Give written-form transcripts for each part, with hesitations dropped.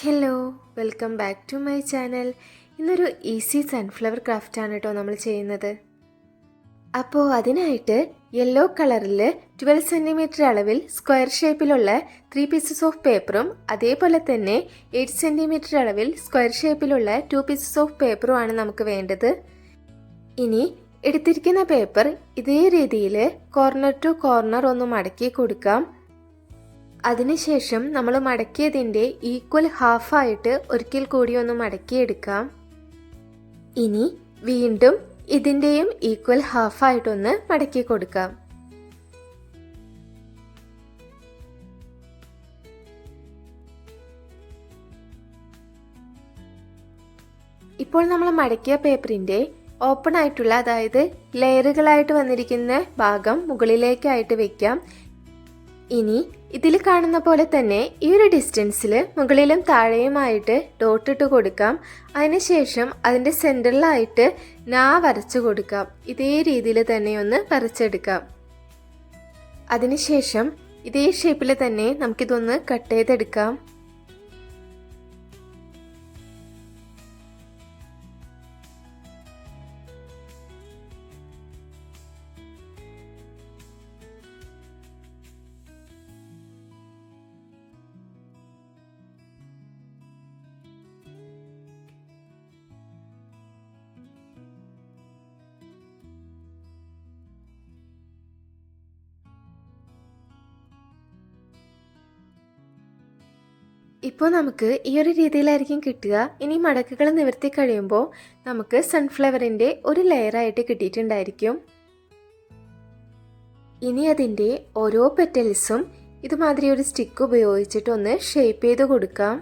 Hello, welcome back to my channel. ഇന്നൊരു easy sunflower ക്രാഫ്റ്റാണ് കേട്ടോ നമ്മൾ ചെയ്യുന്നത്. അപ്പോൾ അതിനായിട്ട് യെല്ലോ കളറിൽ 12 സെൻറ്റിമീറ്റർ അളവിൽ സ്ക്വയർ ഷേപ്പിലുള്ള 3 പീസസ് ഓഫ് പേപ്പറും അതേപോലെ തന്നെ 8 സെൻറ്റിമീറ്റർ അളവിൽ സ്ക്വയർ ഷേപ്പിലുള്ള 2 പീസസ് ഓഫ് പേപ്പറും ആണ് നമുക്ക് വേണ്ടത്. ഇനി എടുത്തിരിക്കുന്ന പേപ്പർ ഇതേ രീതിയിൽ കോർണർ ടു കോർണർ ഒന്ന് മടക്കി കൊടുക്കാം. അതിനുശേഷം നമ്മൾ മടക്കിയതിൻ്റെ ഈക്വൽ ഹാഫായിട്ട് ഒരിക്കൽ കൂടി ഒന്ന് മടക്കിയെടുക്കാം. ഇനി വീണ്ടും ഇതിൻ്റെയും ഈക്വൽ ഹാഫായിട്ടൊന്ന് മടക്കി കൊടുക്കാം. ഇപ്പോൾ നമ്മൾ മടക്കിയ പേപ്പറിൻ്റെ ഓപ്പൺ ആയിട്ടുള്ള, അതായത് ലെയറുകളായിട്ട് വന്നിരിക്കുന്ന ഭാഗം മുകളിലേക്കായിട്ട് വെക്കാം. ഇനി ഇതിൽ കാണുന്ന പോലെ തന്നെ ഈ ഒരു ഡിസ്റ്റൻസിൽ മുകളിലും താഴെയുമായിട്ട് ഡോട്ട് ഇട്ട് കൊടുക്കാം. അതിനുശേഷം അതിൻ്റെ സെൻറ്ററിലായിട്ട് നാ വരച്ചു കൊടുക്കാം. ഇതേ രീതിയിൽ തന്നെ ഒന്ന് വരച്ചെടുക്കാം. അതിനുശേഷം ഇതേ ഷേപ്പിൽ തന്നെ നമുക്കിതൊന്ന് കട്ട് ചെയ്തെടുക്കാം. ഇപ്പോൾ നമുക്ക് ഈ ഒരു രീതിയിലായിരിക്കും കിട്ടുക. ഇനി മടക്കുകൾ നിവർത്തി കഴിയുമ്പോൾ നമുക്ക് സൺഫ്ലവറിൻ്റെ ഒരു ലെയറായിട്ട് കിട്ടിയിട്ടുണ്ടായിരിക്കും. ഇനി അതിൻ്റെ ഓരോ പെറ്റൽസും ഇതുമാതിരി ഒരു സ്റ്റിക്ക് ഉപയോഗിച്ചിട്ടൊന്ന് ഷേപ്പ് ചെയ്ത് കൊടുക്കാം.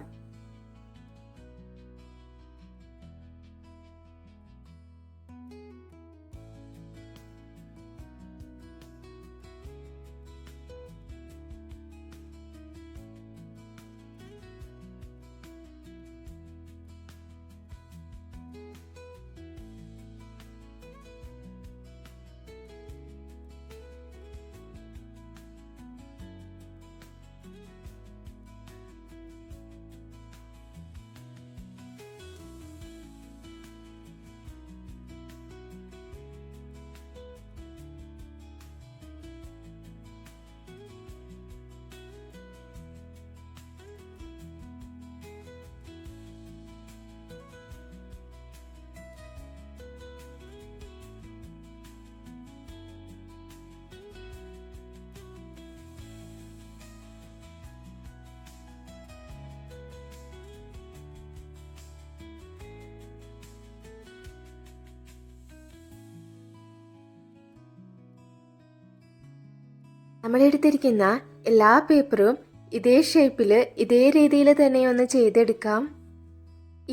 നമ്മളെടുത്തിരിക്കുന്ന എല്ലാ പേപ്പറും ഇതേ ഷേപ്പിൽ ഇതേ രീതിയിൽ തന്നെ ഒന്ന് ചെയ്തെടുക്കാം.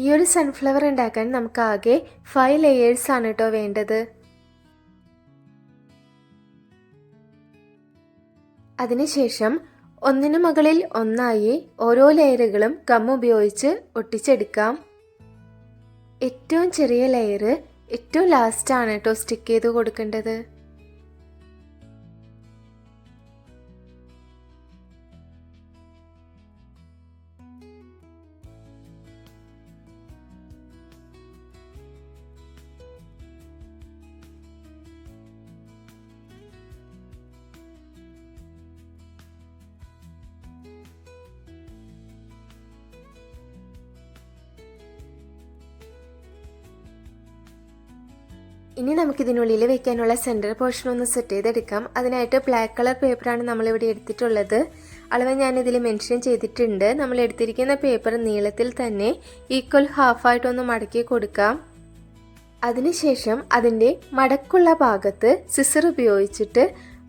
ഈ ഒരു സൺഫ്ലവർ ഉണ്ടാക്കാൻ നമുക്ക് ആകെ 5 ലെയേഴ്സ് ആണ് കേട്ടോ വേണ്ടത്. അതിനുശേഷം ഒന്നിനു മുകളിൽ ഒന്നായി ഓരോ ലെയറുകളും ഗം ഉപയോഗിച്ച് ഒട്ടിച്ചെടുക്കാം. ഏറ്റവും ചെറിയ ലെയർ ഏറ്റവും ലാസ്റ്റ് ആണ് കേട്ടോ സ്റ്റിക്ക് ചെയ്ത് കൊടുക്കേണ്ടത്. ഇനി നമുക്കിതിനുള്ളിൽ വെക്കാനുള്ള സെൻറ്റർ പോർഷൻ ഒന്ന് സെറ്റ് ചെയ്തെടുക്കാം. അതിനായിട്ട് ബ്ലാക്ക് കളർ പേപ്പറാണ് നമ്മളിവിടെ എടുത്തിട്ടുള്ളത്. അളവ് ഞാനിതിൽ മെൻഷൻ ചെയ്തിട്ടുണ്ട്. നമ്മൾ എടുത്തിരിക്കുന്ന പേപ്പർ നീളത്തിൽ തന്നെ ഈക്വൽ ഹാഫായിട്ടൊന്ന് മടക്കി കൊടുക്കാം. അതിനുശേഷം അതിൻ്റെ മടക്കുള്ള ഭാഗത്ത് സിസർ ഉപയോഗിച്ചിട്ട്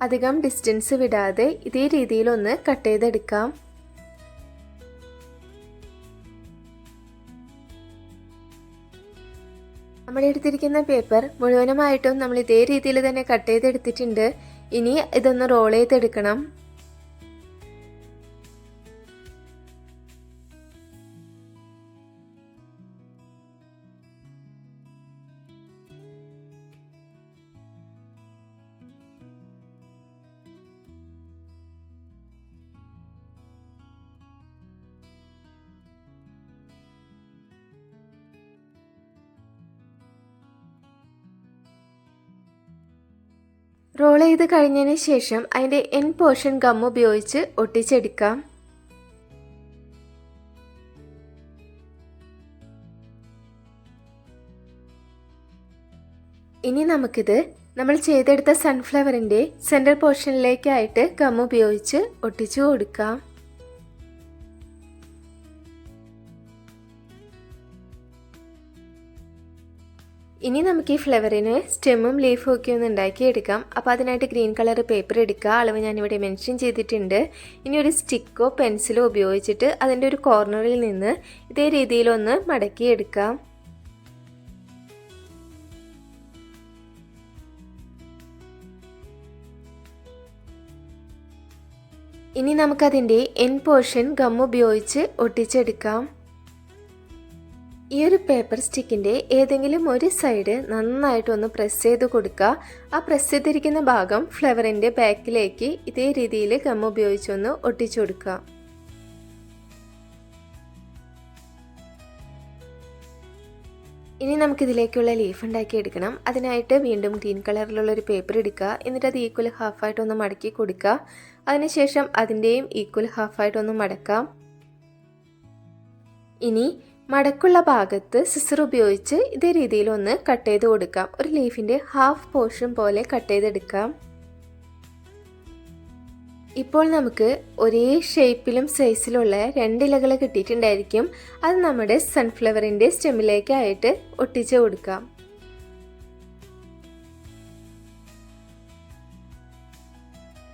അധികം ഡിസ്റ്റൻസ് വിടാതെ ഇതേ രീതിയിലൊന്ന് കട്ട് ചെയ്തെടുക്കാം. നമ്മൾ എടുത്തിരിക്കുന്ന പേപ്പർ മുഴുവനുമായിട്ടും നമ്മൾ ഇതേ രീതിയിൽ തന്നെ കട്ട് ചെയ്തെടുത്തിട്ടുണ്ട്. ഇനി ഇതൊന്ന് റോൾ ചെയ്തെടുക്കണം. റോൾ ചെയ്ത് കഴിഞ്ഞതിന് ശേഷം അതിൻ്റെ എൻ പോർഷൻ ഗം ഉപയോഗിച്ച് ഒട്ടിച്ചെടുക്കാം. ഇനി നമുക്കിത് നമ്മൾ ചെയ്തെടുത്ത സൺഫ്ലവറിൻ്റെ സെൻറ്റർ പോർഷനിലേക്കായിട്ട് ഗം ഉപയോഗിച്ച് ഒട്ടിച്ചു കൊടുക്കാം. ഇനി നമുക്ക് ഈ ഫ്ലവറിന് സ്റ്റെമ്മും ലീഫും ഒക്കെ ഒന്ന് ഉണ്ടാക്കിയെടുക്കാം. അപ്പോൾ അതിനായിട്ട് ഗ്രീൻ കളർ പേപ്പർ എടുക്കുക. അളവ് ഞാനിവിടെ മെൻഷൻ ചെയ്തിട്ടുണ്ട്. ഇനി ഒരു സ്റ്റിക്കോ പെൻസിലോ ഉപയോഗിച്ചിട്ട് അതിൻ്റെ ഒരു കോർണറിൽ നിന്ന് ഇതേ രീതിയിലൊന്ന് മടക്കിയെടുക്കാം. ഇനി നമുക്കതിൻ്റെ എൻ പോർഷൻ ഗം ഉപയോഗിച്ച് ഒട്ടിച്ചെടുക്കാം. ഈ ഒരു പേപ്പർ സ്റ്റിക്കിൻ്റെ ഏതെങ്കിലും ഒരു സൈഡ് നന്നായിട്ടൊന്ന് പ്രസ് ചെയ്ത് കൊടുക്കുക. ആ പ്രസ് ചെയ്തിരിക്കുന്ന ഭാഗം ഫ്ലവറിൻ്റെ ബാക്കിലേക്ക് ഇതേ രീതിയിൽ ഗം ഉപയോഗിച്ചൊന്ന് ഒട്ടിച്ചു കൊടുക്കുക. ഇനി നമുക്കിതിലേക്കുള്ള ലീഫ് ഉണ്ടാക്കിയെടുക്കണം. അതിനായിട്ട് വീണ്ടും ഗ്രീൻ കളറിലുള്ളൊരു പേപ്പർ എടുക്കുക. എന്നിട്ട് അത് ഈക്വൽ ഹാഫായിട്ടൊന്ന് മടക്കി കൊടുക്കുക. അതിനുശേഷം അതിൻ്റെയും ഈക്വൽ ഹാഫായിട്ടൊന്ന് മടക്കാം. ഇനി മടക്കുള്ള ഭാഗത്ത് സിസർ ഉപയോഗിച്ച് ഇതേ രീതിയിൽ ഒന്ന് കട്ട് ചെയ്ത് കൊടുക്കാം. ഒരു ലീഫിൻ്റെ ഹാഫ് പോർഷൻ പോലെ കട്ട് ചെയ്തെടുക്കാം. ഇപ്പോൾ നമുക്ക് ഒരേ ഷേപ്പിലും സൈസിലുള്ള 2 ഇലകൾ കിട്ടിയിട്ടുണ്ടായിരിക്കും. അത് നമ്മുടെ സൺഫ്ലവറിൻ്റെ സ്റ്റെമ്മിലേക്കായിട്ട് ഒട്ടിച്ചു കൊടുക്കാം.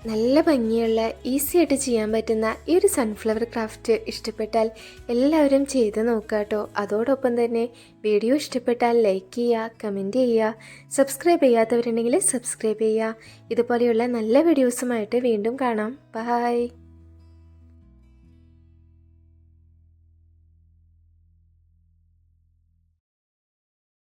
നല്ല ഭംഗിയുള്ള ഈസി ആയിട്ട് ചെയ്യാൻ പറ്റുന്ന ഈ ഒരു സൺഫ്ലവർ ക്രാഫ്റ്റ് ഇഷ്ടപ്പെട്ടാൽ എല്ലാവരും ചെയ്ത് നോക്കാട്ടോ. അതോടൊപ്പം തന്നെ വീഡിയോ ഇഷ്ടപ്പെട്ടാൽ ലൈക്ക് ചെയ്യുക, കമൻറ്റ് ചെയ്യുക, സബ്സ്ക്രൈബ് ചെയ്യാത്തവരുണ്ടെങ്കിൽ സബ്സ്ക്രൈബ് ചെയ്യുക. ഇതുപോലെയുള്ള നല്ല വീഡിയോസുമായിട്ട് വീണ്ടും കാണാം. ബൈ.